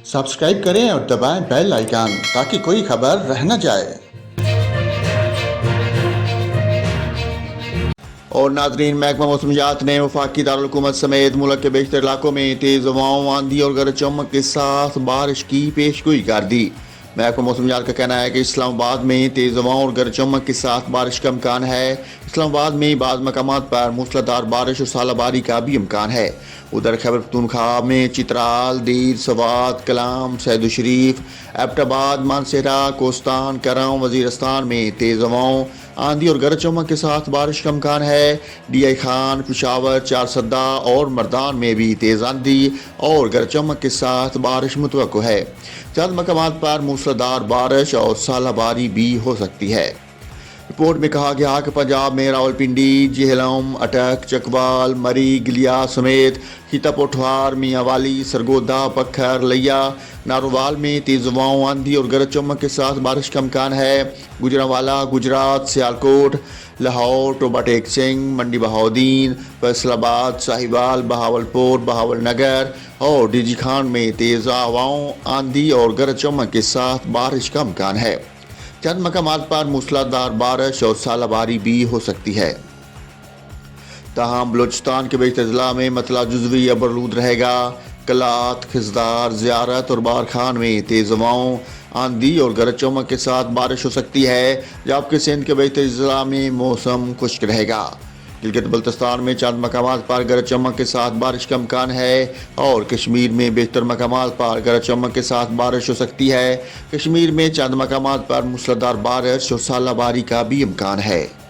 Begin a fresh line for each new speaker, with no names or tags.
Subscribe करें और दबाएं बेल आइकन ताकि कोई खबर रह न जाए। और नाजरीन, महकमा मौसमियात ने वफाकी दारुल-हुकूमत समेत मुल्क के बेशतर इलाकों में तेज़ हवाओं, आंधी और गरज चमक के साथ बारिश की पेशगोई कर दी। महकमा मौसमियात का कहना है कि इस्लामाबाद में तेज़ हवाओं और गरज चमक के साथ बारिश का इम्कान है। इस्लामाबाद में बाज़ मकामात पर मूसलाधार बारिश और सालाबारी का भी इम्कान है। उधर खैबर पख्तूनख्वा में चित्राल, दीर, सवात, कलाम, सैयद शरीफ, एबटाबाद, मानसेरा, कोस्तान, करम, वजीरस्तान में तेज़ हवाओं, आंधी और गरज चमक के साथ बारिश का इम्कान है। DI खान, पिशावर, चारसद्दा और मर्दान में भी तेज़ आंधी और गरज चमक के साथ बारिश मुतवक्को है। चंद मकामात पर मूसलाधार बारिश और सालाबारी भी हो सकती है। रिपोर्ट में कहा गया कि पंजाब में रावलपिंडी, जेहलम, अटक, चकवाल, मरी, गिलिया समेत खिता पोठवार, मियांवाली, सरगोदा, पत्थर, लिया, नारोवाल में तेज़ हवाओं, आंधी और गरज चमक के साथ बारिश का इम्कान है। गुजरांवाला, गुजरात, सियालकोट, लाहौर, टोबा टेक सिंह, मंडी बहाउद्दीन, फैसलाबाद, साहिवाल, बहावलपुर, बहावलनगर और DG खान में तेज़ हवाओं, आंधी और गरज चमक के साथ बारिश का इम्कान है। चंद मकामात पर मूसलाधार बारिश और सालाबारी भी हो सकती है। ताहम बलोचिस्तान के बेशतर अजला में मतला जुज़वी अबरलूद रहेगा। कलात, खिजदार, ज़ियारत और बारखान में तेज़ हवाओं, आंधी और गरज चमक के साथ बारिश हो सकती है, जबकि सिंध के बेशतर अजला में मौसम खुश्क रहेगा। गिलगित बल्तिस्तान में चंद मकामात पर गरज चमक के साथ बारिश का इम्कान है और कश्मीर में बेशतर मकामात पर गरज चमक के साथ बारिश हो सकती है। कश्मीर में चंद मकामात पर मूसलाधार बारिश और सालाबारी का भी इम्कान है।